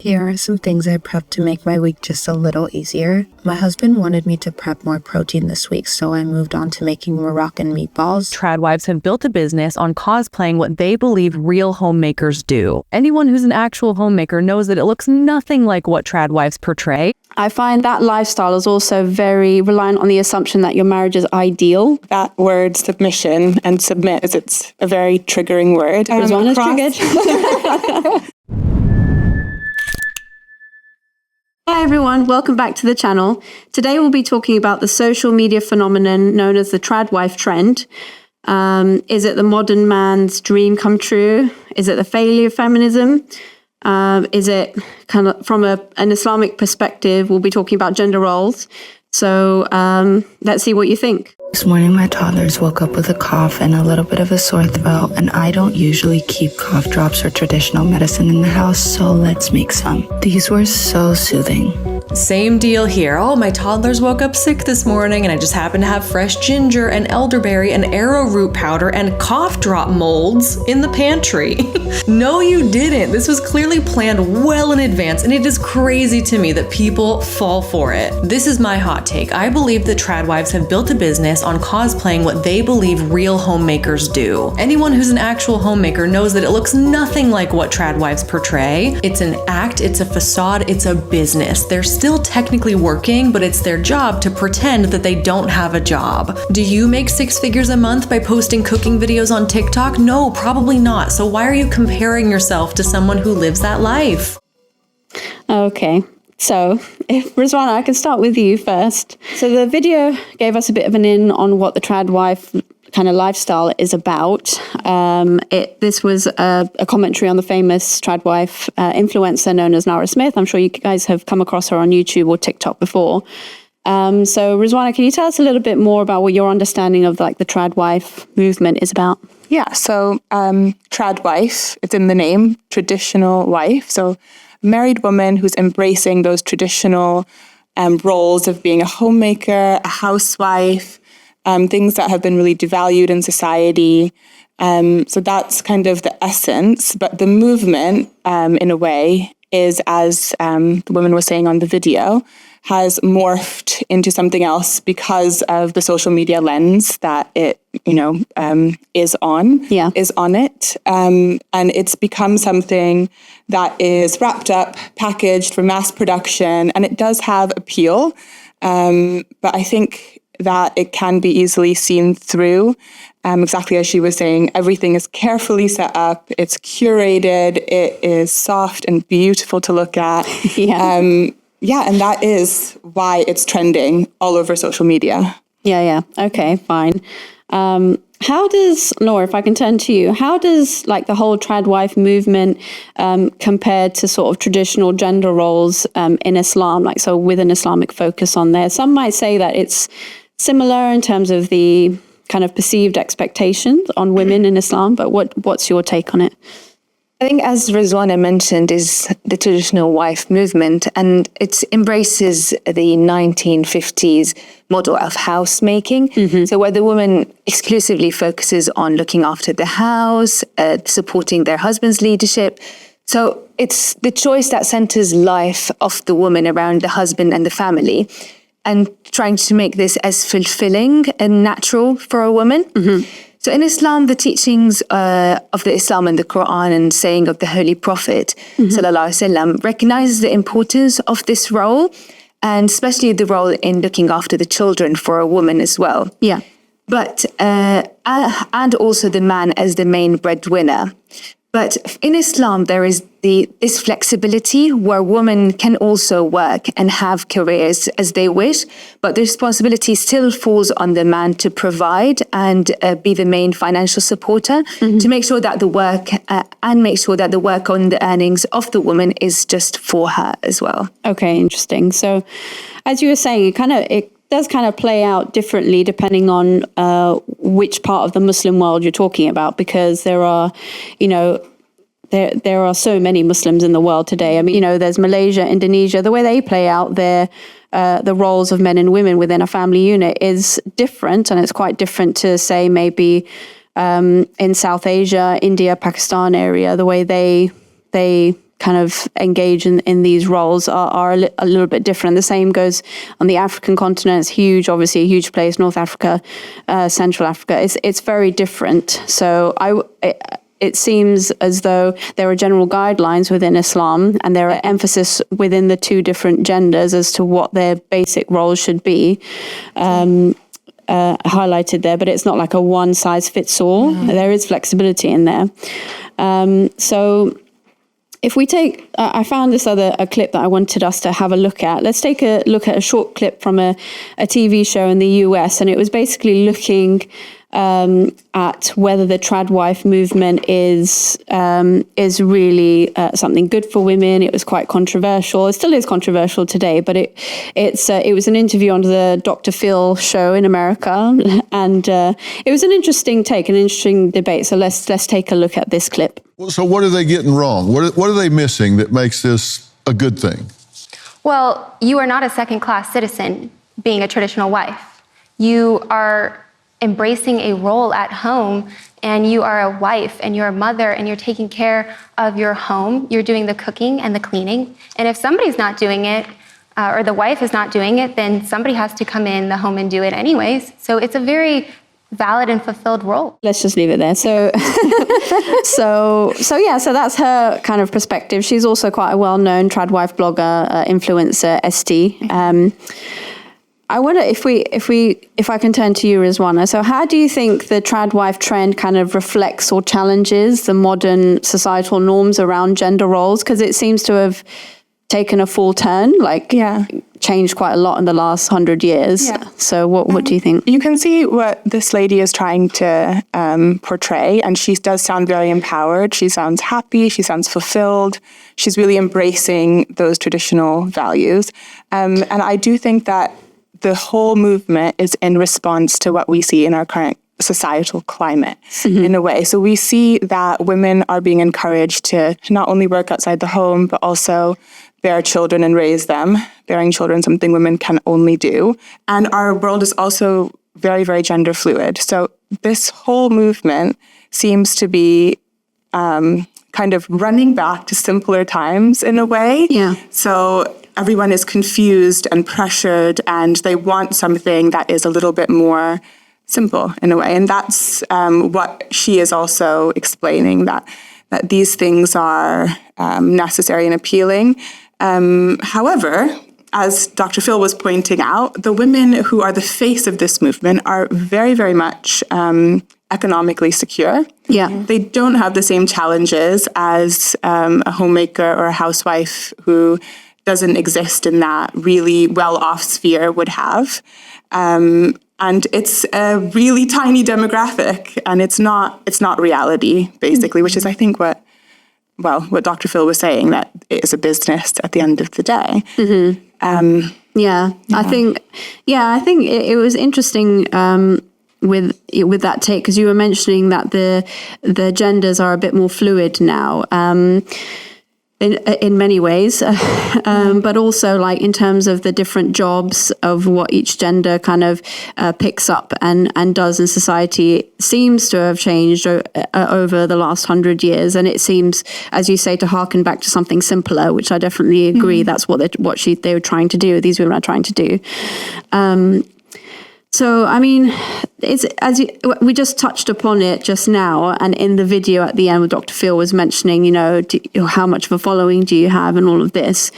Here are some things I prepped to make my week just a little easier. My husband wanted me to prep more protein this week, so I moved on to making Moroccan meatballs. Tradwives have built a business on cosplaying what they believe real homemakers do. Anyone who's an actual homemaker knows that it looks nothing like what Tradwives portray. I find that lifestyle is also very reliant on the assumption that your marriage is ideal. That word submission and submit, as it's a very triggering word. Rizwan is triggered. Hi everyone, welcome back to the channel. Today we'll be talking about the social media phenomenon known as the tradwife trend. Is it the modern man's dream come true? Is it the failure of feminism? Is it kind of from an Islamic perspective? We'll be talking about gender roles. So let's see what you think. This morning, my toddlers woke up with a cough and a little bit of a sore throat, and I don't usually keep cough drops or traditional medicine in the house, so let's make some. These were so soothing. Same deal here. Oh, my toddlers woke up sick this morning and I just happened to have fresh ginger and elderberry and arrowroot powder and cough drop molds in the pantry. No, you didn't. This was clearly planned well in advance, and it is crazy to me that people fall for it. This is my hot take. I believe that Tradwives have built a business on cosplaying what they believe real homemakers do. Anyone who's an actual homemaker knows that it looks nothing like what Tradwives portray. It's an act, it's a facade, it's a business. They're still technically working, but it's their job to pretend that they don't have a job. Do you make 6 figures a month by posting cooking videos on TikTok? No, probably not. So why are you comparing yourself to someone who lives that life? Okay. So, if Rizwana, I can start with you first. So the video gave us a bit of an in on what the tradwife kind of lifestyle is about. This was a commentary on the famous tradwife influencer known as Nara Smith. I'm sure you guys have come across her on YouTube or TikTok before. So Rizwana, can you tell us a little bit more about what your understanding of like the tradwife movement is about? Yeah, so tradwife, it's in the name, traditional wife. So married woman who's embracing those traditional roles of being a homemaker, a housewife, things that have been really devalued in society. So that's kind of the essence. But the movement, in a way, is, as the woman was saying on the video, has morphed into something else because of the social media lens that it, is on it. And it's become something that is wrapped up, packaged for mass production, and it does have appeal. But I think that it can be easily seen through. Exactly as she was saying, everything is carefully set up, it's curated, it is soft and beautiful to look at. And that is why it's trending all over social media. Yeah. Okay, fine. How does, Nora, if I can turn to you, how does like the whole tradwife movement compare to sort of traditional gender roles in Islam, like so with an Islamic focus on there? Some might say that it's similar in terms of the kind of perceived expectations on women in Islam, but what's your take on it? I think, as Rizwana mentioned, is the traditional wife movement, and it embraces the 1950s model of housemaking. Mm-hmm. So where the woman exclusively focuses on looking after the house, supporting their husband's leadership. So it's the choice that centers life of the woman around the husband and the family, and trying to make this as fulfilling and natural for a woman. Mm-hmm. So in Islam, the teachings of the Islam and the Quran and saying of the Holy Prophet, sallallahu alaihi wasallam, recognizes the importance of this role, and especially the role in looking after the children for a woman as well. Yeah. But, and also the man as the main breadwinner. But in Islam, there is this flexibility where women can also work and have careers as they wish, but the responsibility still falls on the man to provide and be the main financial supporter, to make sure that the work on the earnings of the woman is just for her as well. Okay, interesting. So as you were saying, it does kind of play out differently depending on which part of the Muslim world you're talking about, because there are, there are so many Muslims in the world today. I mean, there's Malaysia, Indonesia, the way they play out the roles of men and women within a family unit is different, and it's quite different to say maybe in South Asia, India, Pakistan area, the way they kind of engage in these roles are a little bit different. The same goes on the African continent. It's huge, obviously a huge place. North Africa, Central Africa. It's very different. So it seems as though there are general guidelines within Islam, and there are emphasis within the two different genders as to what their basic roles should be. Highlighted there, but it's not like a one size fits all. There is flexibility in there. So if we take, I found this a clip that I wanted us to have a look at. Let's take a look at a short clip from a TV show in the US, and it was basically looking at whether the tradwife movement is really something good for women. It was quite controversial. It still is controversial today, but it was an interview on the Dr. Phil show in America, and it was an interesting take, an interesting debate. So let's take a look at this clip. So what are they getting wrong? What are they missing that makes this a good thing? Well, you are not a second-class citizen being a traditional wife. You are embracing a role at home, and you are a wife and you're a mother and you're taking care of your home. You're doing the cooking and the cleaning. And if somebody's not doing it, or the wife is not doing it, then somebody has to come in the home and do it anyways. So it's a very valid and fulfilled role. Let's just leave it there. So that's her kind of perspective. She's also quite a well-known tradwife blogger, influencer, Estee. I wonder if I can turn to you, Rizwana. So how do you think the tradwife trend kind of reflects or challenges the modern societal norms around gender roles? Because it seems to have taken a full turn, changed quite a lot in the last 100 years. Yeah. So what do you think? You can see what this lady is trying to portray, and she does sound very empowered. She sounds happy. She sounds fulfilled. She's really embracing those traditional values. And I do think that the whole movement is in response to what we see in our current societal climate, in a way. So we see that women are being encouraged to not only work outside the home, but also bear children and raise them. Bearing children, something women can only do. And our world is also very, very gender fluid. So this whole movement seems to be kind of running back to simpler times in a way. Yeah. So everyone is confused and pressured, and they want something that is a little bit more simple in a way. And that's what she is also explaining, that these things are necessary and appealing. However, as Dr. Phil was pointing out, the women who are the face of this movement are very, very much economically secure. Yeah. They don't have the same challenges as a homemaker or a housewife who doesn't exist in that really well-off sphere would have. And it's a really tiny demographic, and it's not reality, basically, which is, I think, what Dr. Phil was saying, that it is a business at the end of the day. I think it was interesting with that take, because you were mentioning that the genders are a bit more fluid now. In many ways, but also like in terms of the different jobs of what each gender kind of picks up and does in society seems to have changed over the last 100 years. And it seems, as you say, to harken back to something simpler, which I definitely agree. That's what they were trying to do. These women are trying to do. So, I mean, we just touched upon it just now, and in the video at the end, where Dr. Phil was mentioning, how much of a following do you have, and all of this.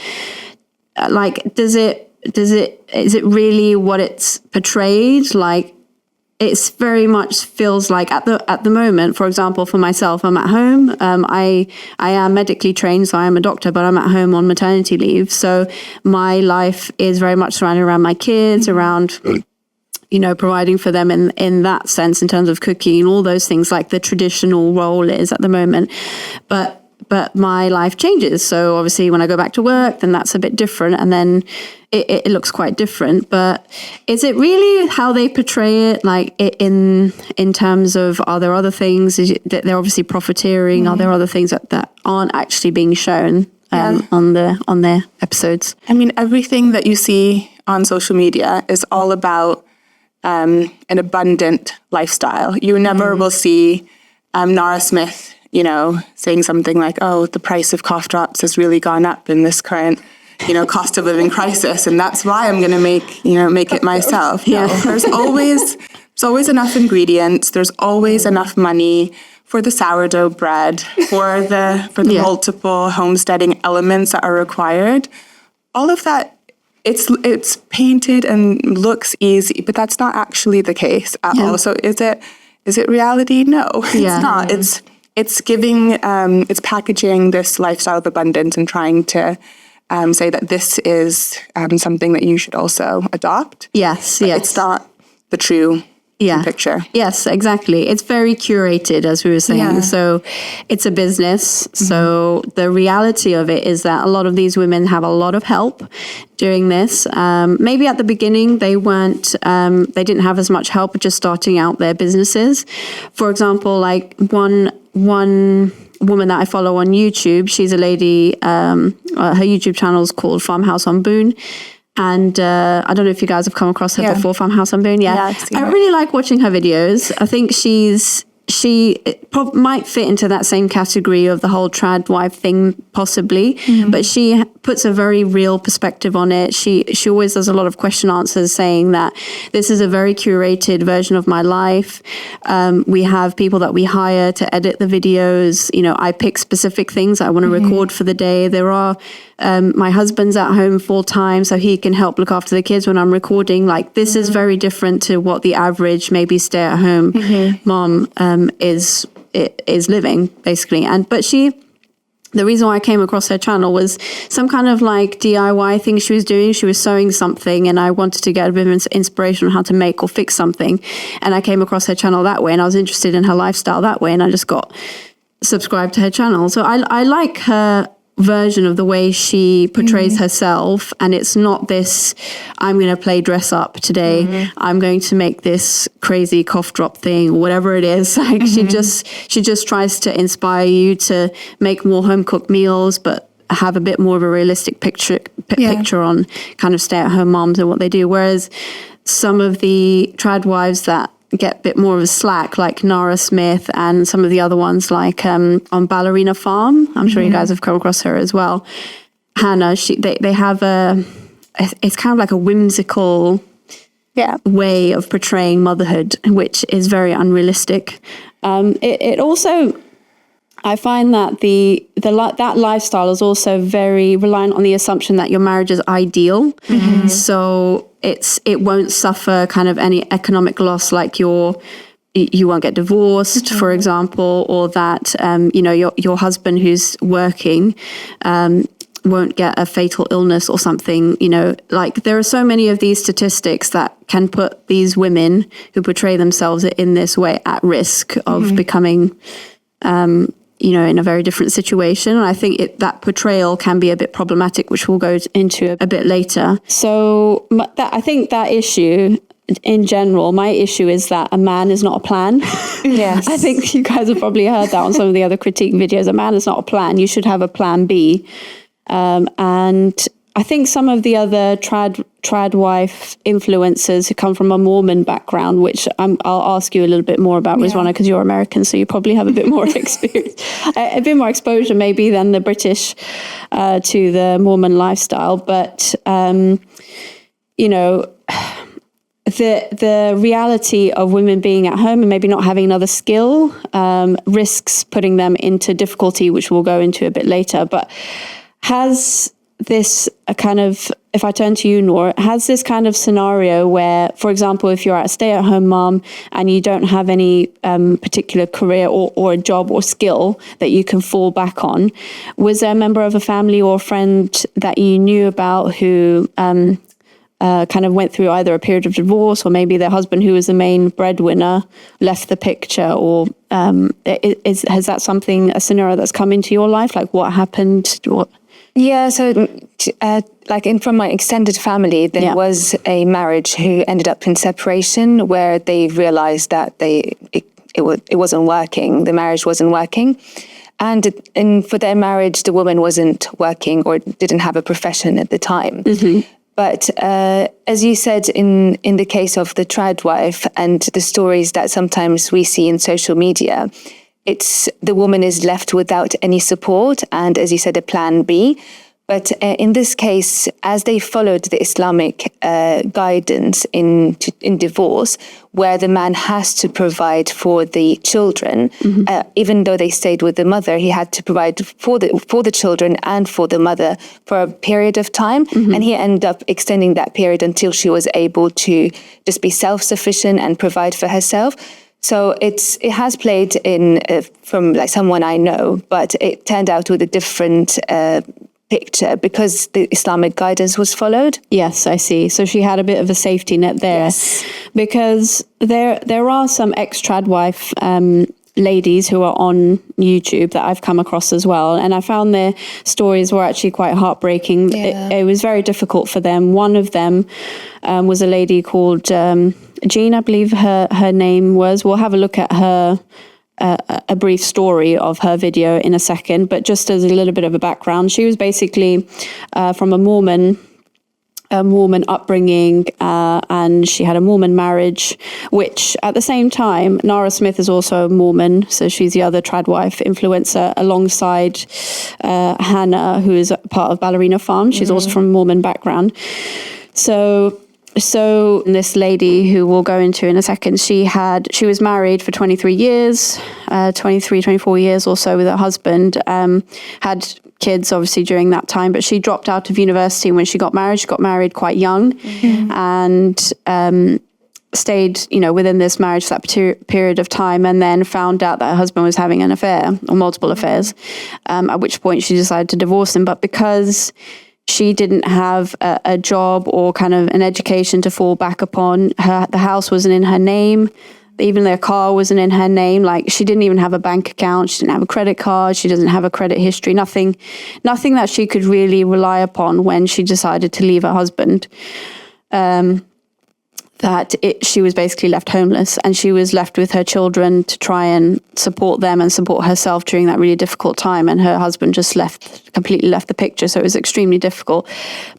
Like, is it really what it's portrayed? Like, it's very much feels like at the moment, for example, for myself, I'm at home. I am medically trained, so I am a doctor, but I'm at home on maternity leave. So my life is very much surrounded around my kids, around providing for them in that sense, in terms of cooking and all those things, like the traditional role is at the moment. But my life changes. So obviously when I go back to work, then that's a bit different. And then it looks quite different. But is it really how they portray it? Like in terms of, are there other things that they're obviously profiteering? Are there other things that aren't actually being shown on their episodes? I mean, everything that you see on social media is all about an abundant lifestyle. You never will see Nara Smith saying something like, oh, the price of cough drops has really gone up in this current, cost of living crisis, and that's why I'm going to make it myself. Yeah. No, there's always enough ingredients. There's always enough money for the sourdough bread, for the multiple homesteading elements that are required. All of that, it's painted and looks easy, but that's not actually the case at all. So is it reality? No, it's not. It's giving, it's packaging this lifestyle of abundance and trying to say that this is something that you should also adopt. Yes. It's not the true picture. Yes, exactly. It's very curated, as we were saying. Yeah. So it's a business. So the reality of it is that a lot of these women have a lot of help doing this. Maybe at the beginning they they didn't have as much help just starting out their businesses. For example, like one woman that I follow on YouTube, she's a lady, her YouTube channel is called Farmhouse on Boone. And I don't know if you guys have come across her before, Farmhouse on Boone. Yeah, I really like watching her videos. I think she might fit into that same category of the whole tradwife thing, possibly. But she puts a very real perspective on it. She always does a lot of question answers, saying that this is a very curated version of my life. We have people that we hire to edit the videos. I pick specific things I want to record for the day. There are my husband's at home full time, so he can help look after the kids when I'm recording. Like, this is very different to what the average maybe stay at home mom is living, basically. But the reason why I came across her channel was some kind of like DIY thing she was doing. She was sewing something, and I wanted to get a bit of inspiration on how to make or fix something. And I came across her channel that way, and I was interested in her lifestyle that way, and I just got subscribed to her channel. So I like her version of the way she portrays herself, and it's not this, I'm going to play dress up today, I'm going to make this crazy cough drop thing, whatever it is. Like she just tries to inspire you to make more home cooked meals, but have a bit more of a realistic picture on kind of stay at home moms and what they do. Whereas some of the tradwives that get a bit more of a slack, like Nara Smith and some of the other ones, like on Ballerina Farm. I'm sure you guys have come across her as well. Hannah, they have it's kind of like a whimsical way of portraying motherhood, which is very unrealistic. It also, I find that that lifestyle is also very reliant on the assumption that your marriage is ideal. So it won't suffer kind of any economic loss, like you won't get divorced, for example, or that your husband who's working won't get a fatal illness or something. Like there are so many of these statistics that can put these women who portray themselves in this way at risk of becoming in a very different situation. And I think that portrayal can be a bit problematic, which we'll go into a bit later. So I think that issue, in general, my issue is that a man is not a plan. Yes. I think you guys have probably heard that on some of the other critique videos. A man is not a plan. You should have a plan B. And I think some of the other tradwife influencers who come from a Mormon background, which I'll ask you a little bit more about, Rizwana, because you're American, so you probably have a bit more experience, a bit more exposure maybe than the British to the Mormon lifestyle. But, the reality of women being at home and maybe not having another skill risks putting them into difficulty, which we'll go into a bit later. But has this if I turn to you, Nora, has this kind of scenario where, for example, if you're a stay-at-home mom and you don't have any particular career or a job or skill that you can fall back on, was there a member of a family or friend that you knew about who kind of went through either a period of divorce, or maybe their husband, who was the main breadwinner, left the picture? Or has that a scenario that's come into your life? Like, what happened? Yeah, so from my extended family, there was a marriage who ended up in separation, where they realized that it wasn't working. The marriage wasn't working. And for their marriage, the woman wasn't working or didn't have a profession at the time. But as you said, in the case of the tradwife and the stories that sometimes we see in social media, the woman is left without any support and, as you said, a plan B. But in this case, as they followed the Islamic guidance in divorce, where the man has to provide for the children, even though they stayed with the mother, he had to provide for the children and for the mother for a period of time. And he ended up extending that period until she was able to just be self-sufficient and provide for herself. So it has played in from like someone I know, but it turned out with a different picture because the Islamic guidance was followed. Yes, I see. So she had a bit of a safety net there. Yes. Because there are some ex-tradwife ladies who are on YouTube that I've come across as well. And I found their stories were actually quite heartbreaking. Yeah. It was very difficult for them. One of them was a lady called Jean, I believe her name was. We'll have a look at her a brief story of her video in a second, but just as a little bit of a background, she was basically from a Mormon upbringing, and she had a Mormon marriage, which at the same time, Nara Smith is also a Mormon, so she's the other tradwife influencer alongside Hannah, who is part of Ballerina Farm. She's also from a Mormon background. So this lady who we'll go into in a second, she was married for 23 years, 24 years or so with her husband, had kids obviously during that time, but she dropped out of university when she got married. She got married quite young and stayed, within this marriage for that period of time, and then found out that her husband was having an affair or multiple affairs, at which point she decided to divorce him. But because she didn't have a job or kind of an education to fall back upon, the house wasn't in her name. Even their car wasn't in her name. Like, she didn't even have a bank account. She didn't have a credit card. She doesn't have a credit history. Nothing that she could really rely upon when she decided to leave her husband. She was basically left homeless, and she was left with her children to try and support them and support herself during that really difficult time. And her husband just completely left the picture. So it was extremely difficult.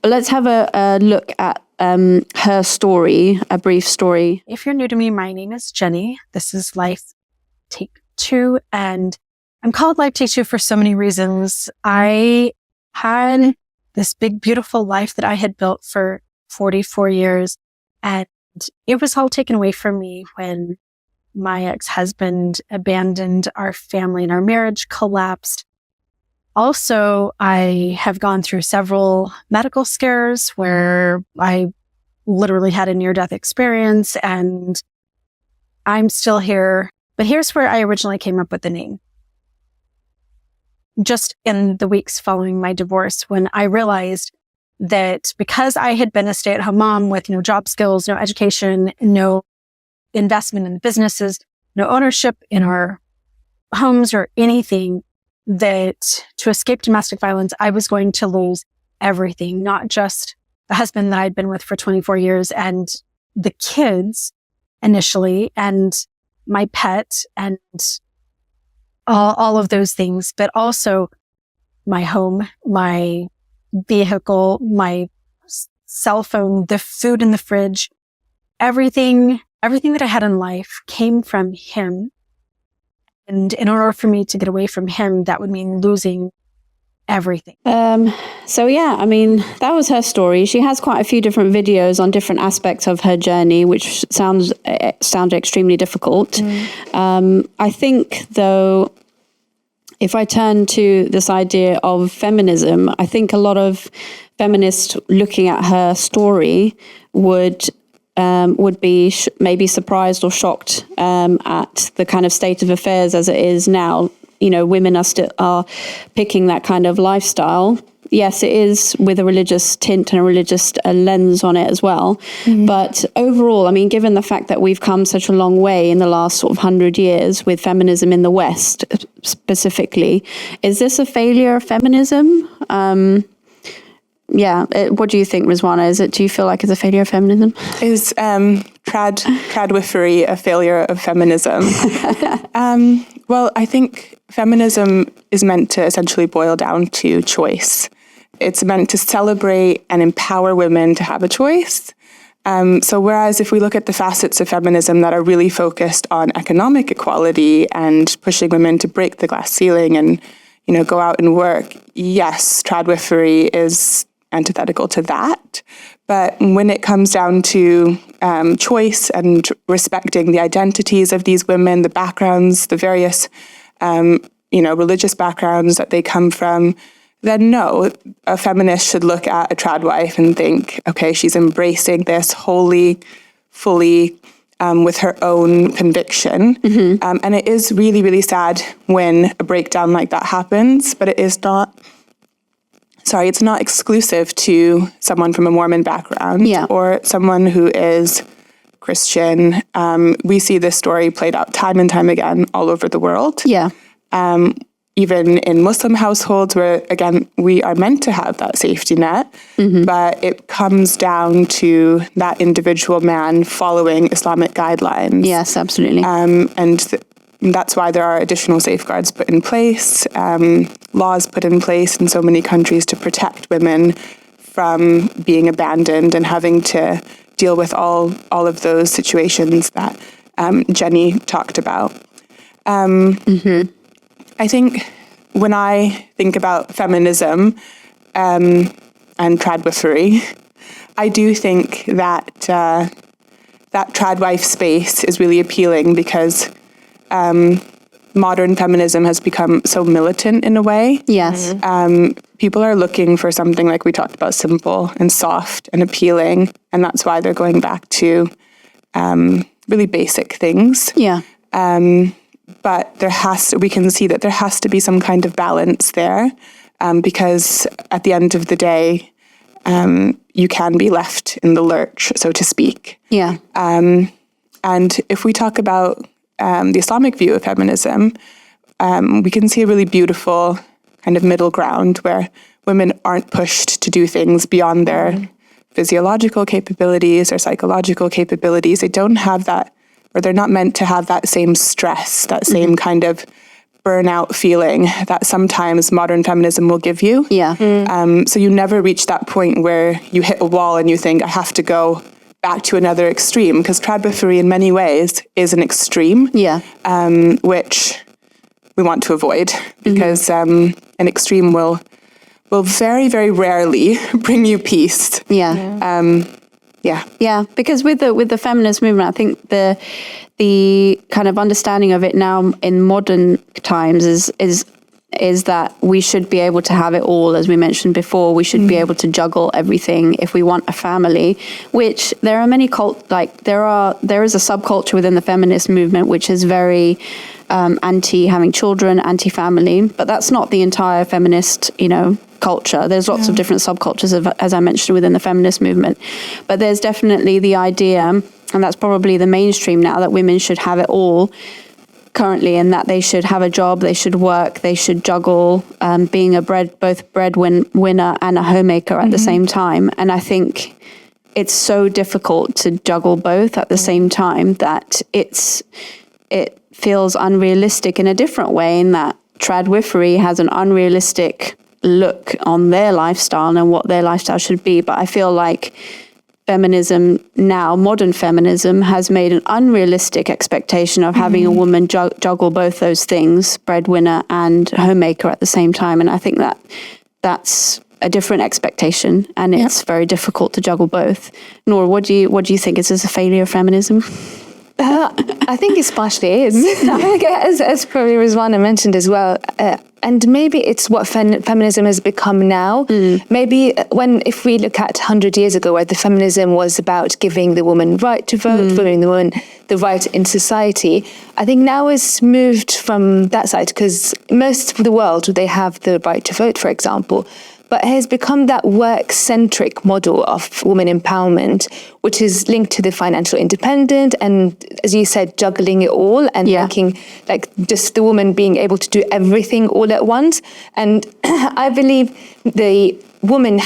But let's have a look at her story, a brief story. If you're new to me, my name is Jenny. This is Life Take 2, and I'm called Life Take 2 for so many reasons. I had this big, beautiful life that I had built for 44 years, and it was all taken away from me when my ex-husband abandoned our family and our marriage collapsed. Also, I have gone through several medical scares where I literally had a near-death experience, and I'm still here. But here's where I originally came up with the name. Just in the weeks following my divorce, when I realized that because I had been a stay-at-home mom with no job skills, no education, no investment in businesses, no ownership in our homes or anything, that to escape domestic violence, I was going to lose everything, not just the husband that I'd been with for 24 years and the kids initially and my pet and all of those things, but also my home, my vehicle, my cell phone, the food in the fridge, everything that I had in life came from him. And in order for me to get away from him, that would mean losing everything. So yeah, I mean, that was her story. She has quite a few different videos on different aspects of her journey, which sound extremely difficult. I think, though, if I turn to this idea of feminism, I think a lot of feminists looking at her story would be maybe surprised or shocked at the kind of state of affairs as it is now. Women are picking that kind of lifestyle. Yes, it is with a religious tint and a religious lens on it as well. But overall, I mean, given the fact that we've come such a long way in the last sort of 100 years with feminism in the West specifically, is this a failure of feminism? What do you think, Rizwana? Do you feel like it's a failure of feminism? Is tradwifery a failure of feminism? Well, I think feminism is meant to essentially boil down to choice. It's meant to celebrate and empower women to have a choice. So whereas if we look at the facets of feminism that are really focused on economic equality and pushing women to break the glass ceiling and, go out and work, yes, tradwifery is antithetical to that. But when it comes down to choice and respecting the identities of these women, the backgrounds, the various, religious backgrounds that they come from, then no, a feminist should look at a tradwife and think, okay, she's embracing this wholly, fully, with her own conviction. And it is really, really sad when a breakdown like that happens, but it's not exclusive to someone from a Mormon background or someone who is Christian. We see this story played out time and time again all over the world. Even in Muslim households where, again, we are meant to have that safety net, but it comes down to that individual man following Islamic guidelines. Yes, absolutely. That's why there are additional safeguards put in place, laws put in place in so many countries to protect women from being abandoned and having to deal with all of those situations that Jenny talked about. I think when I think about feminism and tradwifery, I do think that that tradwife space is really appealing because modern feminism has become so militant in a way. Yes. People are looking for something, like we talked about, simple and soft and appealing, and that's why they're going back to really basic things. Yeah. But we can see that there has to be some kind of balance there, because at the end of the day, you can be left in the lurch, so to speak. Yeah. And if we talk about the Islamic view of feminism, we can see a really beautiful kind of middle ground where women aren't pushed to do things beyond their physiological capabilities or psychological capabilities. They don't have that, or they're not meant to have that same stress, that same kind of burnout feeling that sometimes modern feminism will give you. Yeah. So you never reach that point where you hit a wall and you think, I have to go back to another extreme, because tradwifery in many ways is an extreme, which we want to avoid, because an extreme will very, very rarely bring you peace. Because with the feminist movement, I think the kind of understanding of it now in modern times is that we should be able to have it all. As we mentioned before, we should be able to juggle everything if we want a family, which there are many there is a subculture within the feminist movement which is very anti having children, anti-family, but that's not the entire feminist, culture. There's lots of different subcultures, as I mentioned, within the feminist movement. But there's definitely the idea, and that's probably the mainstream now, that women should have it all currently, and that they should have a job, they should work, they should juggle being both breadwinner and a homemaker at the same time. And I think it's so difficult to juggle both at the same time that it feels unrealistic in a different way, in that tradwifery has an unrealistic look on their lifestyle and what their lifestyle should be. But I feel like feminism now, modern feminism, has made an unrealistic expectation of having a woman juggle both those things, breadwinner and homemaker, at the same time. And I think that that's a different expectation, and it's very difficult to juggle both. Nora, what do you think? Is this a failure of feminism? I think it's partially is. as probably Rizwana mentioned as well. And maybe it's what feminism has become now. Maybe if we look at 100 years ago, where the feminism was about giving the woman right to vote, giving the woman the right in society, I think now it's moved from that side, because most of the world, they have the right to vote, for example. But it has become that work-centric model of women empowerment, which is linked to the financial independent and, as you said, juggling it all and making just the woman being able to do everything all at once. And I believe the woman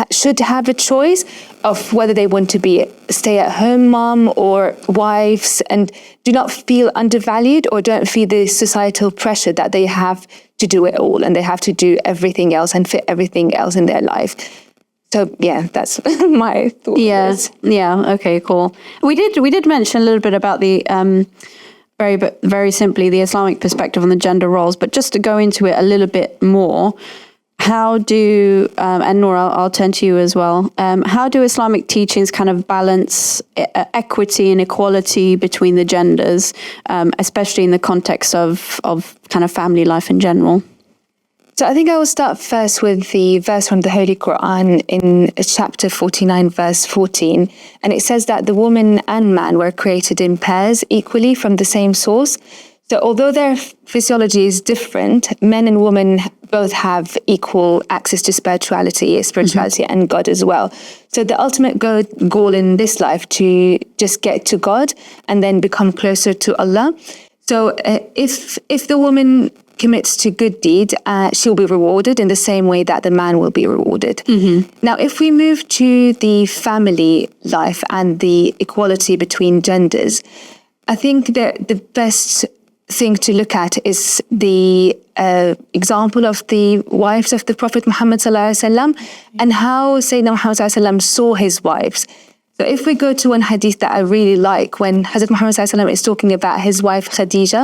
should have a choice of whether they want to be a stay-at-home mom or wives, and do not feel undervalued or don't feel the societal pressure that they have to do it all and they have to do everything else and fit everything else in their life. So yeah, that's my thought. Yeah. Okay, cool. We did mention a little bit about the very simply the Islamic perspective on the gender roles, but just to go into it a little bit more, how do and Nora, I'll turn to you as well. How do Islamic teachings kind of balance equity and equality between the genders, especially in the context of kind of family life in general? So I think I will start first with the verse from the Holy Quran in chapter 49, verse 14. And it says that the woman and man were created in pairs equally from the same source. So although their physiology is different, men and women both have equal access to spirituality and God as well. So the ultimate goal in this life to just get to God and then become closer to Allah. So if the woman commits to good deed, she'll be rewarded in the same way that the man will be rewarded. Now, if we move to the family life and the equality between genders, I think that the best thing to look at is the example of the wives of the Prophet Muhammad ﷺ and how Sayyidina Muhammad ﷺ saw his wives. So if we go to one hadith that I really like, when Hazrat Muhammad ﷺ is talking about his wife Khadija,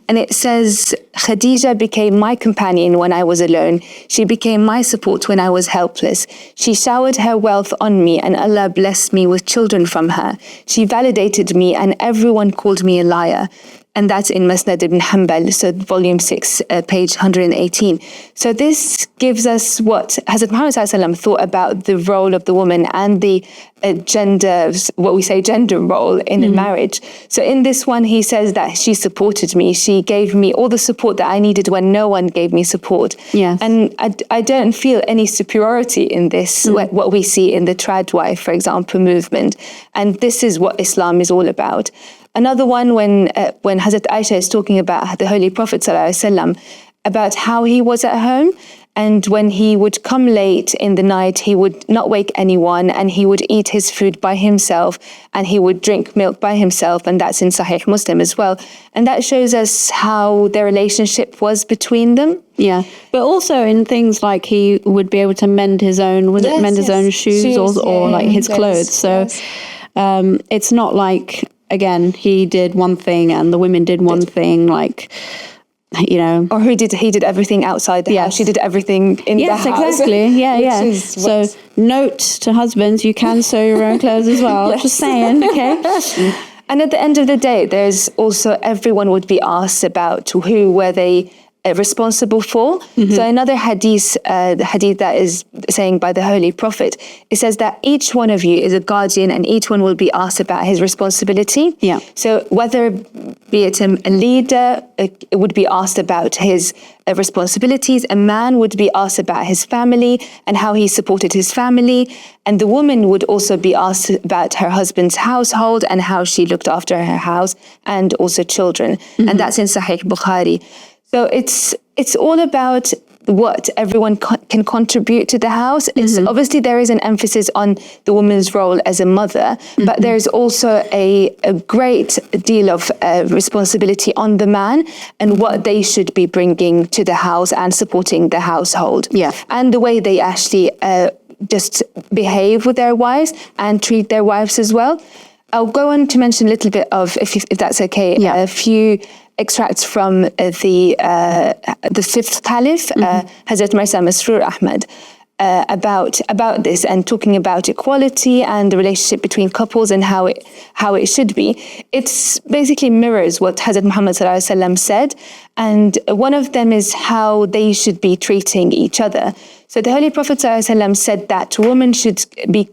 and it says, Khadija became my companion when I was alone. She became my support when I was helpless. She showered her wealth on me and Allah blessed me with children from her. She validated me and everyone called me a liar. And that's in Musnad ibn Hanbal, so volume 6, page 118. So this gives us what Hazrat Muhammad ﷺ thought about the role of the woman and the gender role in a marriage. So in this one, he says that she supported me. She gave me all the support that I needed when no one gave me support. Yes. And I don't feel any superiority in this, what we see in the Tradwife, for example, movement. And this is what Islam is all about. Another one when Hazrat Aisha is talking about the Holy Prophet ﷺ, about how he was at home, and when he would come late in the night, he would not wake anyone, and he would eat his food by himself, and he would drink milk by himself, and that's in Sahih Muslim as well. And that shows us how their relationship was between them. Yeah, but also in things like he would be able to mend his own, mend his own shoes or like his clothes. So it's not like, again, he did one thing and the women did one thing, like, you know. Or he did everything outside the house. She did everything in the house. Yes, exactly. Yeah. So note to husbands, you can sew your own clothes as well. Just saying, okay? And at the end of the day, there's also, everyone would be asked about who were they responsible for. So another hadith, the hadith that is saying by the Holy Prophet, it says that each one of you is a guardian and each one will be asked about his responsibility. Yeah. So whether be it a leader, it would be asked about his responsibilities. A man would be asked about his family and how he supported his family. And the woman would also be asked about her husband's household and how she looked after her house and also children. And that's in Sahih Bukhari. So it's all about what everyone can contribute to the house. It's obviously there is an emphasis on the woman's role as a mother, but there's also a great deal of responsibility on the man and what they should be bringing to the house and supporting the household. Yeah. And the way they actually just behave with their wives and treat their wives as well. I'll go on to mention a little bit of, if that's okay, a few extracts from the fifth caliph, Hazrat Mirza Masroor Ahmad, about this and talking about equality and the relationship between couples and how it should be. It's basically mirrors what Hazrat Muhammad ﷺ said, and one of them is how they should be treating each other. So the Holy Prophet ﷺ said that women should be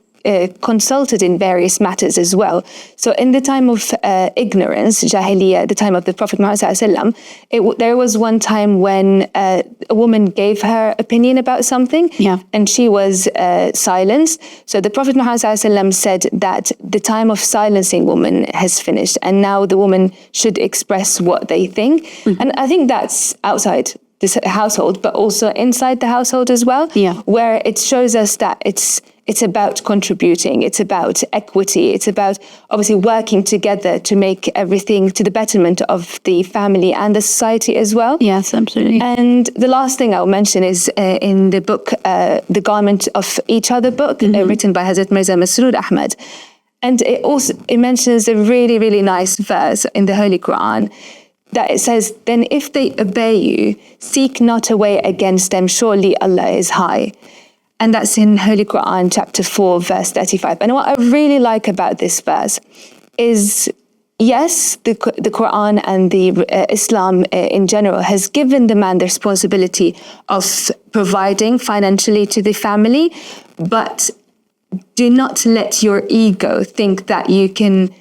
consulted in various matters as well. So in the time of ignorance, Jahiliyyah, the time of the Prophet Muhammad ﷺ, there was one time when a woman gave her opinion about something and she was silenced. So the Prophet Muhammad ﷺ said that the time of silencing women has finished and now the woman should express what they think. And I think that's outside this household, but also inside the household as well. Yeah. Where it shows us that it's about contributing, it's about equity, it's about obviously working together to make everything to the betterment of the family and the society as well. Yes, absolutely. And the last thing I'll mention is in the book, The Garment of Each Other book, written by Hazrat Mirza Masroor Ahmad. And it mentions a really, really nice verse in the Holy Quran that it says, then if they obey you, seek not a way against them, surely Allah is high. And that's in Holy Quran, chapter 4, verse 35. And what I really like about this verse is, yes, the Quran and the Islam in general has given the man the responsibility of providing financially to the family, but do not let your ego think that you can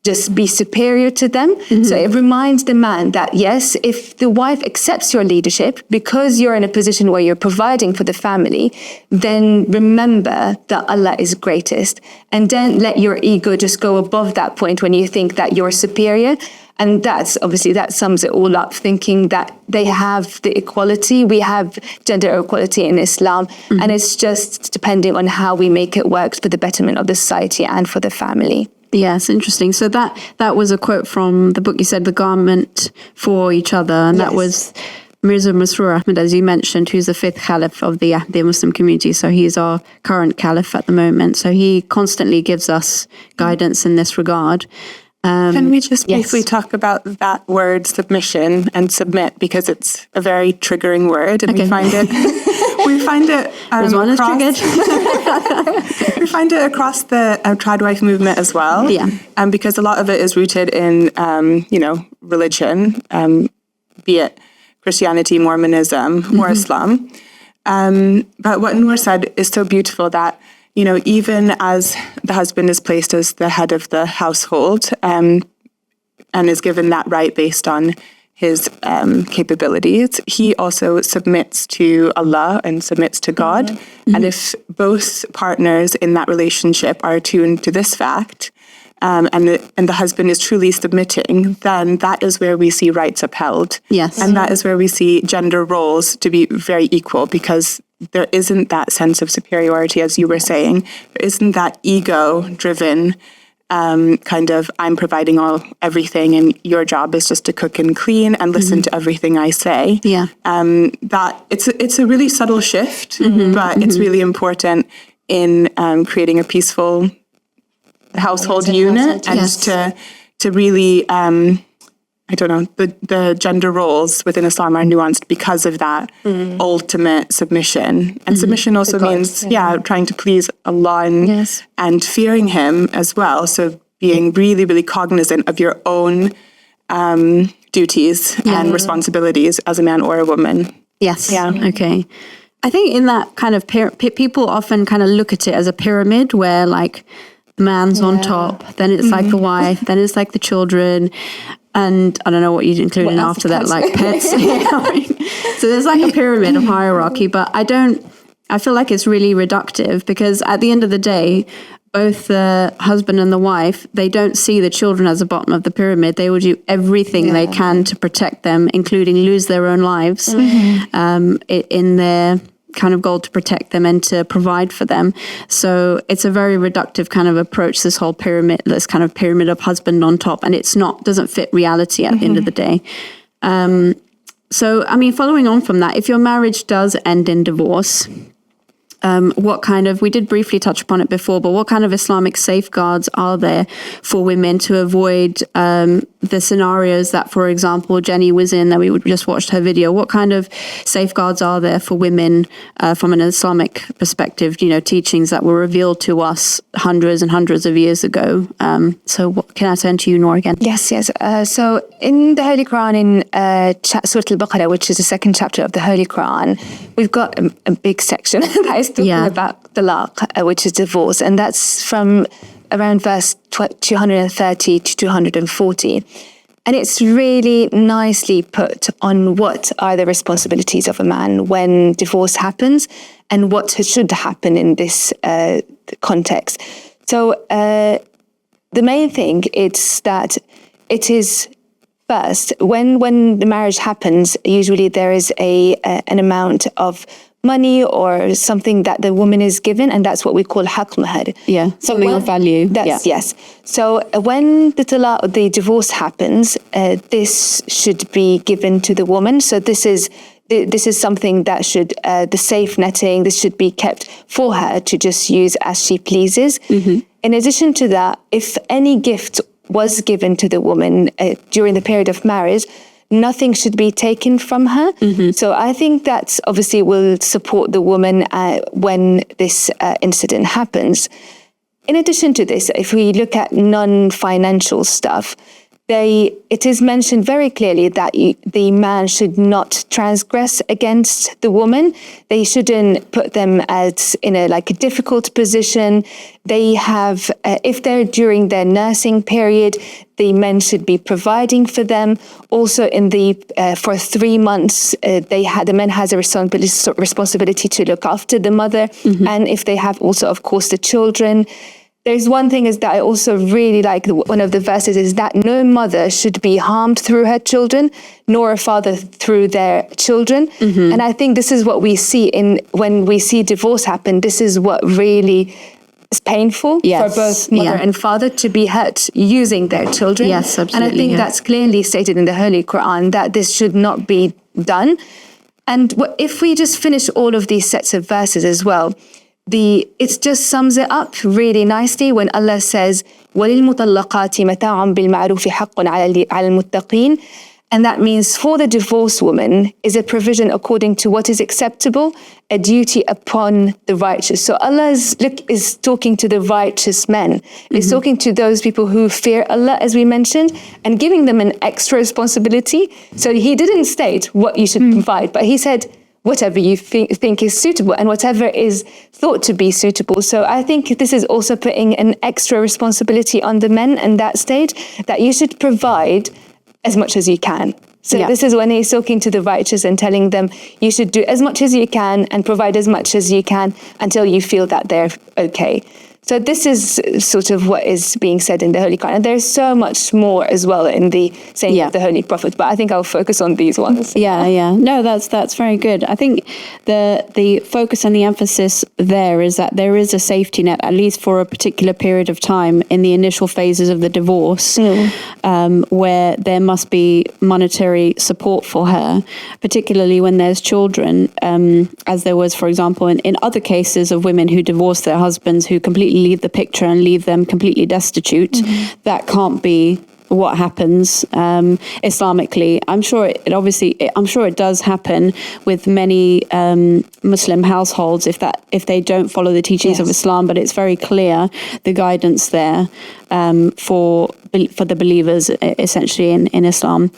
just be superior to them. So it reminds the man that, yes, if the wife accepts your leadership because you're in a position where you're providing for the family, then remember that Allah is greatest. And don't let your ego just go above that point when you think that you're superior. And that's obviously, that sums it all up, thinking that they have the equality. We have gender equality in Islam. And it's just depending on how we make it work for the betterment of the society and for the family. Yes, interesting. So that was a quote from the book you said, The Garment for Each Other. And that was Mirza Masroor Ahmad, as you mentioned, who's the 5th Caliph of the Ahmadiyya Muslim community. So he's our current Caliph at the moment. So he constantly gives us guidance in this regard. Can we just briefly talk about that word submission and submit, because it's a very triggering word, and we find it we find it across the Tradwife movement as well. Yeah. Because a lot of it is rooted in religion, be it Christianity, Mormonism, or Islam. But what Noor said is so beautiful, that even as the husband is placed as the head of the household and is given that right based on his capabilities, he also submits to Allah and submits to God. And if both partners in that relationship are attuned to this fact, and the husband is truly submitting, then that is where we see rights upheld. Yes. And that is where we see gender roles to be very equal, because there isn't that sense of superiority, as you were saying. There isn't that ego-driven kind of, I'm providing everything and your job is just to cook and clean and listen to everything I say. Yeah. That it's a really subtle shift, but it's really important in creating a peaceful household unit, and to really the gender roles within Islam are nuanced because of that ultimate submission. And submission also means, trying to please Allah and fearing Him as well. So being really, really cognizant of your own duties and responsibilities as a man or a woman. Yes. Yeah. Okay. I think in that kind of, people often kind of look at it as a pyramid where like the man's on top, then it's like the wife, then it's like the children. And I don't know what you'd include in after that, like pets. So there's like a pyramid of hierarchy, but I feel like it's really reductive, because at the end of the day, both the husband and the wife, they don't see the children as the bottom of the pyramid. They will do everything they can to protect them, including lose their own lives in their kind of goal to protect them and to provide for them. So it's a very reductive kind of approach, this whole pyramid, this kind of pyramid of husband on top, and doesn't fit reality at the end of the day. So, I mean, following on from that, if your marriage does end in divorce, we did briefly touch upon it before, but what kind of Islamic safeguards are there for women to avoid the scenarios that, for example, Jenny was in, that we just watched her video? What kind of safeguards are there for women from an Islamic perspective, teachings that were revealed to us hundreds and hundreds of years ago? Can I turn to you, Noor, again? Yes. So in the Holy Quran, in Surah Al-Baqarah, which is the 2nd chapter of the Holy Quran, we've got a big section that is talking about talaq, which is divorce, and that's from around verse 230 to 240. And it's really nicely put on what are the responsibilities of a man when divorce happens and what should happen in this context. So the main thing is that it is first, when the marriage happens, usually there is an amount of money or something that the woman is given, and that's what we call haqq mahar. Yeah, something of value. Yes. So when the talaq, the divorce happens, this should be given to the woman. So this is something that should, the safe netting, this should be kept for her to just use as she pleases. In addition to that, if any gift was given to the woman during the period of marriage, nothing should be taken from her. So I think that obviously will support the woman when this incident happens. In addition to this, if we look at non-financial stuff, it is mentioned very clearly that the man should not transgress against the woman. They shouldn't put them in a difficult position. They have, if they're during their nursing period, the men should be providing for them. Also, for 3 months, the man has a responsibility to look after the mother, and if they have also, of course, the children. There's one thing is that I also really like, one of the verses is that no mother should be harmed through her children, nor a father through their children. And I think this is what we see when we see divorce happen. This is what really is painful for both mother and father to be hurt using their children. Yes, absolutely. And I think that's clearly stated in the Holy Quran that this should not be done. And if we just finish all of these sets of verses as well, it just sums it up really nicely when Allah says, وَلِلْمُطَلَّقَاتِ مَتَاعٌ بِالْمَعْرُوفِ حَقٌّ عَلَى الْمُتَّقِينَ. And that means for the divorced woman is a provision according to what is acceptable, a duty upon the righteous. So Allah is talking to the righteous men. He's talking to those people who fear Allah, as we mentioned, and giving them an extra responsibility. So He didn't state what you should provide, but He said, whatever you think is suitable and whatever is thought to be suitable. So I think this is also putting an extra responsibility on the men in that stage, that you should provide as much as you can. So this is when He's talking to the righteous and telling them you should do as much as you can and provide as much as you can until you feel that they're okay. So this is sort of what is being said in the Holy Quran. And there's so much more as well in the saying of the Holy Prophet, but I think I'll focus on these ones. No, that's very good. I think the focus and the emphasis there is that there is a safety net, at least for a particular period of time in the initial phases of the divorce, where there must be monetary support for her, particularly when there's children, as there was, for example, in other cases of women who divorced their husbands, who completely leave the picture and leave them completely destitute. That can't be what happens Islamically. I'm sure it does happen with many Muslim households if they don't follow the teachings of Islam, but it's very clear the guidance there for the believers essentially in Islam.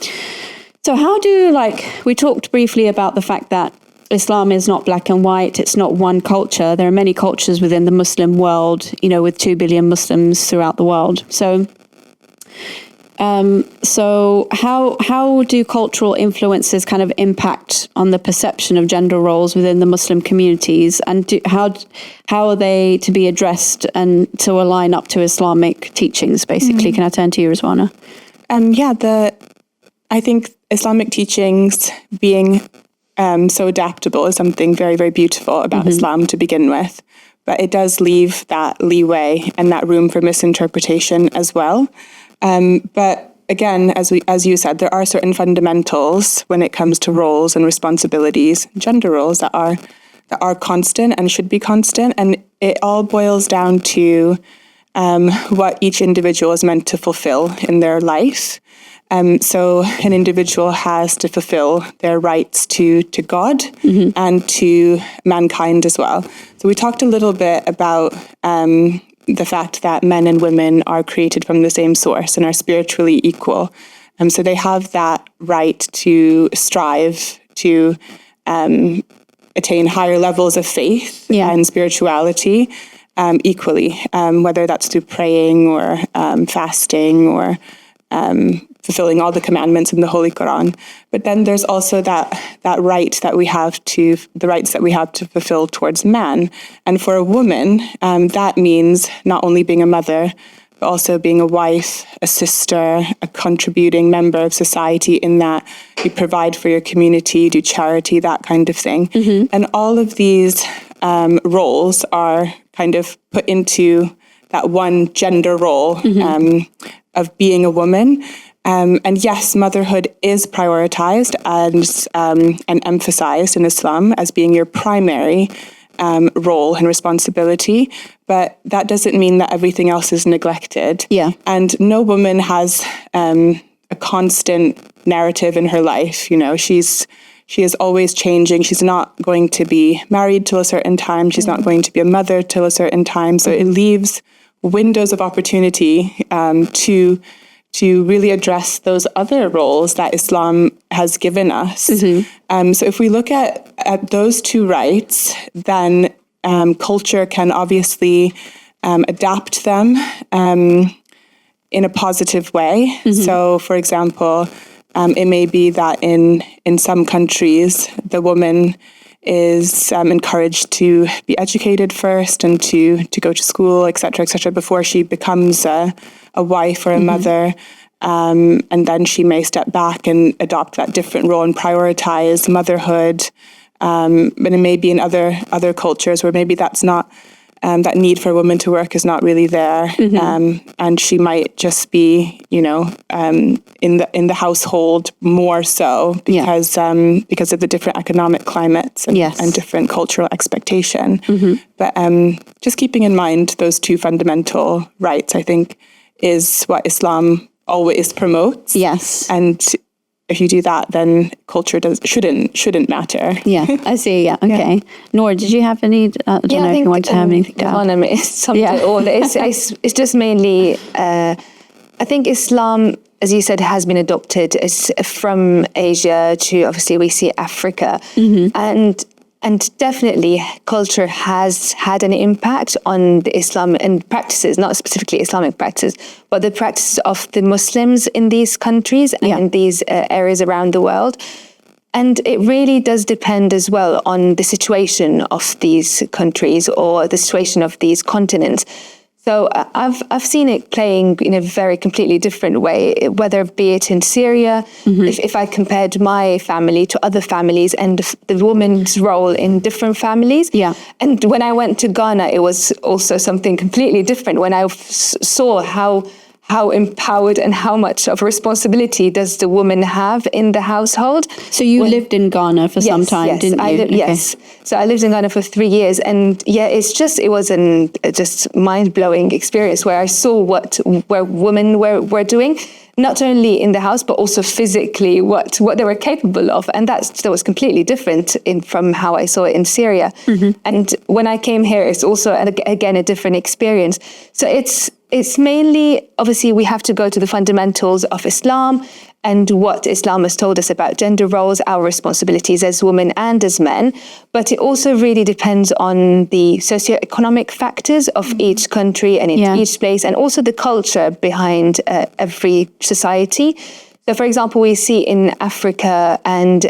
So how we talked briefly about the fact that Islam is not black and white. It's not one culture. There are many cultures within the Muslim world, with 2 billion Muslims throughout the world. So how do cultural influences kind of impact on the perception of gender roles within the Muslim communities, and how are they to be addressed and to align up to Islamic teachings, basically? Can I turn to you, Rizwana? I think Islamic teachings being so adaptable is something very, very beautiful about Islam to begin with. But it does leave that leeway and that room for misinterpretation as well. But again, as you said, there are certain fundamentals when it comes to roles and responsibilities, gender roles that are constant and should be constant. And it all boils down to what each individual is meant to fulfill in their life. So an individual has to fulfill their rights to God and to mankind as well. So we talked a little bit about the fact that men and women are created from the same source and are spiritually equal. So they have that right to strive to attain higher levels of faith and spirituality equally, whether that's through praying or fasting or fulfilling all the commandments in the Holy Quran. But then there's also that right that we have to, the rights that we have to fulfill towards man. And for a woman, that means not only being a mother, but also being a wife, a sister, a contributing member of society in that you provide for your community, you do charity, that kind of thing. And all of these roles are kind of put into that one gender role of being a woman. And yes, motherhood is prioritized and emphasized in Islam as being your primary role and responsibility, but that doesn't mean that everything else is neglected. And no woman has a constant narrative in her life. You know, she is always changing. She's not going to be married till a certain time. She's not going to be a mother till a certain time. So it leaves windows of opportunity to really address those other roles that Islam has given us. So if we look at those two rights, then culture can obviously adapt them in a positive way. So, for example, it may be that in some countries, the woman is encouraged to be educated first and to go to school, et cetera, before she becomes a wife or a mother. And then she may step back and adopt that different role and prioritize motherhood. But it may be in other cultures where maybe that's not, that need for a woman to work is not really there. And she might just be, in the household more so because of the different economic climates and different cultural expectation. But just keeping in mind those two fundamental rights, I think, is what Islam always promotes. And if you do that, then culture shouldn't matter. I see. Okay. Nora, did you have any? I don't know if you want to have anything to add. It's just mainly. I think Islam, as you said, has been adopted from Asia to, obviously we see Africa, and definitely culture has had an impact on the Islam and practices, not specifically Islamic practices, but the practices of the Muslims in these countries and in these areas around the world. And it really does depend as well on the situation of these countries or the situation of these continents. So I've seen it playing in a very completely different way, whether be it in Syria, if I compared my family to other families and the woman's role in different families. And when I went to Ghana, it was also something completely different when I saw how empowered and how much of a responsibility does the woman have in the household. So you lived in Ghana for some time, didn't you? Yes. So I lived in Ghana for 3 years, and it was a just mind-blowing experience where I saw where women were doing, not only in the house, but also physically what they were capable of. And that was completely different from how I saw it in Syria. And when I came here, it's also, again, a different experience. So it's mainly, obviously, we have to go to the fundamentals of Islam and what Islam has told us about gender roles, our responsibilities as women and as men. But it also really depends on the socioeconomic factors of each country and in each place, and also the culture behind every society. So, for example, we see in Africa and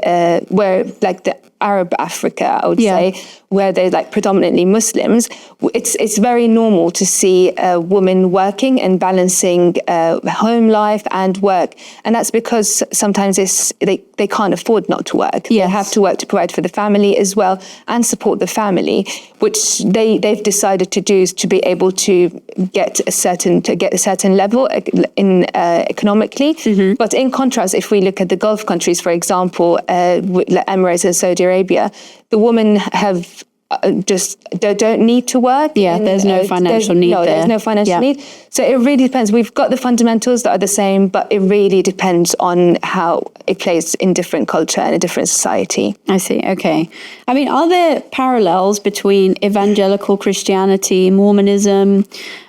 where, like the Arab Africa, I would say, where they're like predominantly Muslims, it's very normal to see a woman working and balancing home life and work. And that's because sometimes they can't afford not to work. They have to work to provide for the family as well and support the family, which they've decided to do is to be able to get a certain level in economically. But in contrast, if we look at the Gulf countries, for example, Emirates and Saudi Arabia, the women have they don't need to work. There's no financial need there. There's no financial need. So it really depends. We've got the fundamentals that are the same, but it really depends on how it plays in different culture and a different society. I see. Okay. I mean, are there parallels between evangelical Christianity, Mormonism,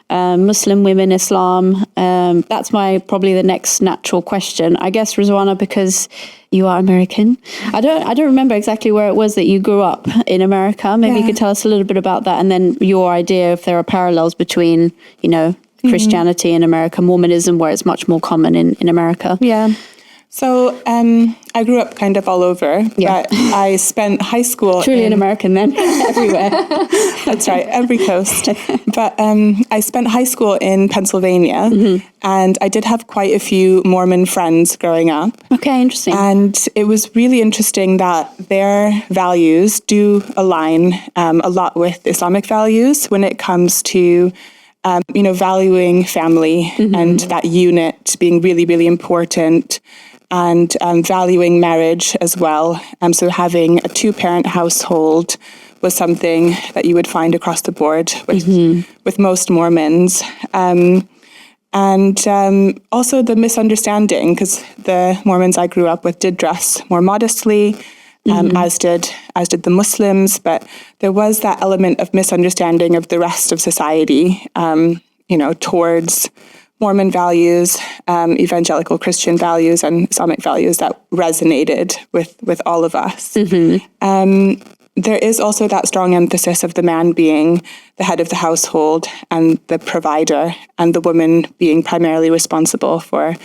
Muslim women, Islam? That's probably the next natural question. I guess, Rizwana, because you are American. I don't remember exactly where it was that you grew up in America. Maybe you could tell us a little bit about that, and then your idea if there are parallels between, Christianity in America, Mormonism, where it's much more common in America. So I grew up kind of all over, but I spent high school Truly an American then, everywhere. That's right, every coast. But I spent high school in Pennsylvania, and I did have quite a few Mormon friends growing up. Okay, interesting. And it was really interesting that their values do align a lot with Islamic values when it comes to valuing family and that unit being really, really important, and valuing marriage as well. So having a two-parent household was something that you would find across the board with most Mormons. And also the misunderstanding, because the Mormons I grew up with did dress more modestly, as did the Muslims, but there was that element of misunderstanding of the rest of society, towards Mormon values, evangelical Christian values, and Islamic values that resonated with all of us. There is also that strong emphasis of the man being the head of the household and the provider, and the woman being primarily responsible for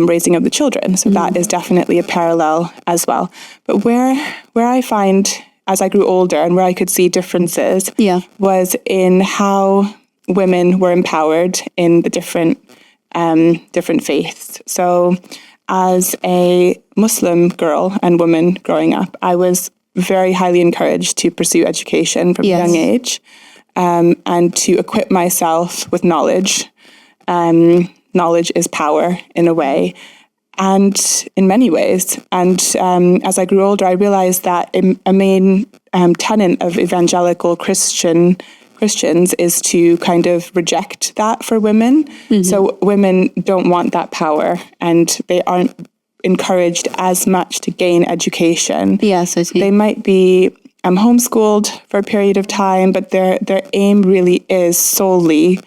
raising of the children. So that is definitely a parallel as well. But where I find, as I grew older and where I could see differences, was in how women were empowered in the different faiths. So as a Muslim girl and woman growing up, I was very highly encouraged to pursue education from a young age, and to equip myself with knowledge. Knowledge is power in a way, and in many ways. And as I grew older, I realized that a main tenet of evangelical Christians is to kind of reject that for women. So women don't want that power, and they aren't encouraged as much to gain education. Yes, I see. They might be homeschooled for a period of time, but their aim really is solely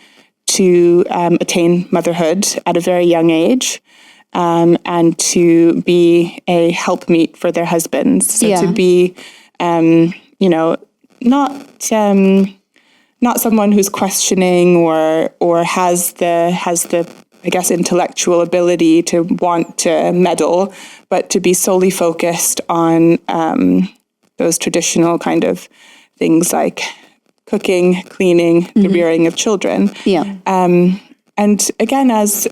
to attain motherhood at a very young age, and to be a helpmeet for their husbands. So to be, not someone who's questioning or has the I guess intellectual ability to want to meddle, but to be solely focused on those traditional kind of things like cooking, cleaning, the rearing of children. And again, as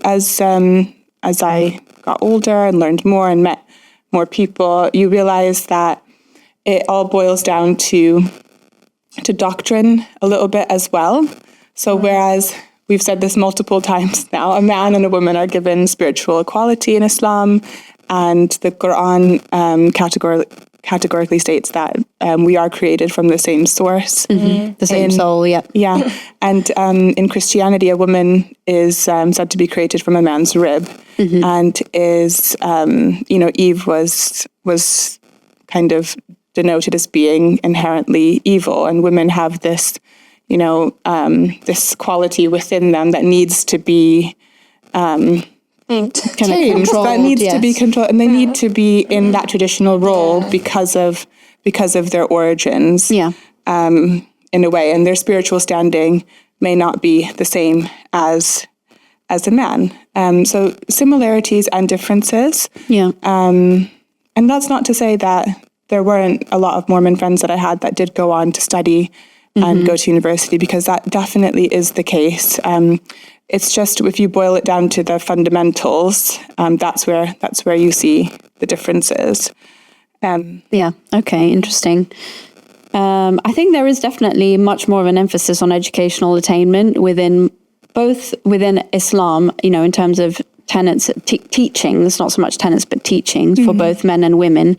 I got older and learned more and met more people, you realize that it all boils down to doctrine a little bit as well. So whereas we've said this multiple times now, a man and a woman are given spiritual equality in Islam, and the Quran categorically states that we are created from the same source. The same soul, Yeah. And in Christianity, a woman is said to be created from a man's rib, and is, Eve was kind of denoted as being inherently evil, and women have this, this quality within them that needs to be changed, that needs to be controlled, and they need to be in that traditional role because of their origins, in a way, and their spiritual standing may not be the same as a man. So similarities and differences. And that's not to say that there weren't a lot of Mormon friends that I had that did go on to study and go to university, because that definitely is the case. It's just, if you boil it down to the fundamentals, that's where you see the differences. Okay, interesting. I think there is definitely much more of an emphasis on educational attainment within Islam, in terms of tenets, teachings, not so much tenets, but teachings for both men and women.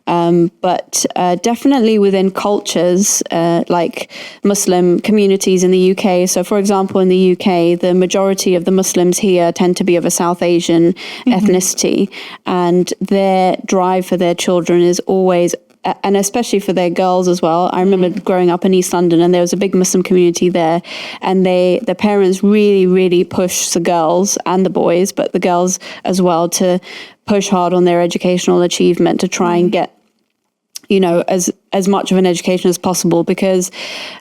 But definitely within cultures, like Muslim communities in the UK. So, for example, in the UK, the majority of the Muslims here tend to be of a South Asian ethnicity, and their drive for their children is always, and especially for their girls as well. I remember growing up in East London, and there was a big Muslim community there, and the parents really, really push the girls and the boys, but the girls as well, to push hard on their educational achievement to try and get as much of an education as possible, because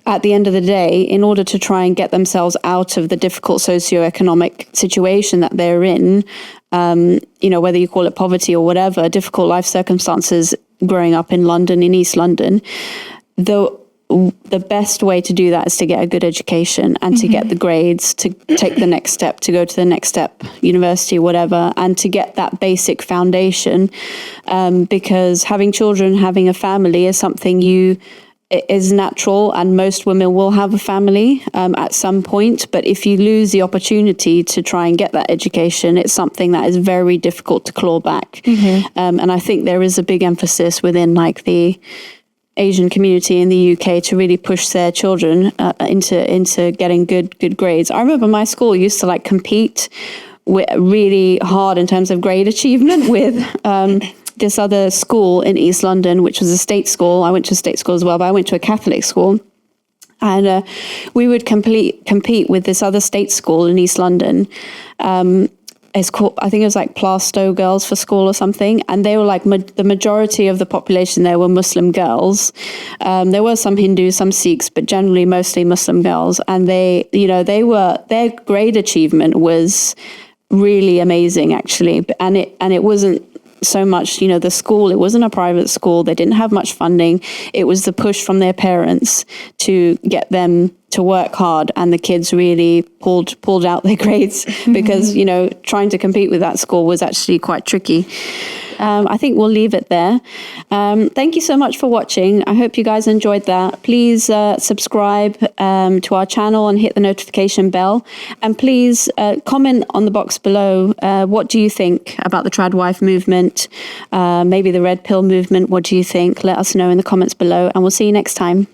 at the end of the day, in order to try and get themselves out of the difficult socioeconomic situation that they're in, whether you call it poverty or whatever, difficult life circumstances growing up in London, in East London, the best way to do that is to get a good education and to get the grades, to take the next step, to go to the next step, university, whatever, and to get that basic foundation, because having children, having a family is something is natural, and most women will have a family at some point. But if you lose the opportunity to try and get that education, it's something that is very difficult to claw back. And I think there is a big emphasis within like the Asian community in the UK to really push their children into getting good grades. I remember my school used to like compete really hard in terms of grade achievement with this other school in East London, which was a state school. I went to a state school as well, but I went to a Catholic school. And we would compete with this other state school in East London. It's called, I think it was like Plastow Girls for School or something. And they were like, the majority of the population there were Muslim girls. There were some Hindus, some Sikhs, but generally mostly Muslim girls. And their grade achievement was really amazing, actually. And it wasn't so much, the school, it wasn't a private school. They didn't have much funding. It was the push from their parents to get them to work hard, and the kids really pulled out their grades because, trying to compete with that school was actually quite tricky. I think we'll leave it there. Thank you so much for watching. I hope you guys enjoyed that. Please subscribe to our channel and hit the notification bell. And please comment on the box below. What do you think about the Tradwife movement? Maybe the Red Pill movement? What do you think? Let us know in the comments below, and we'll see you next time.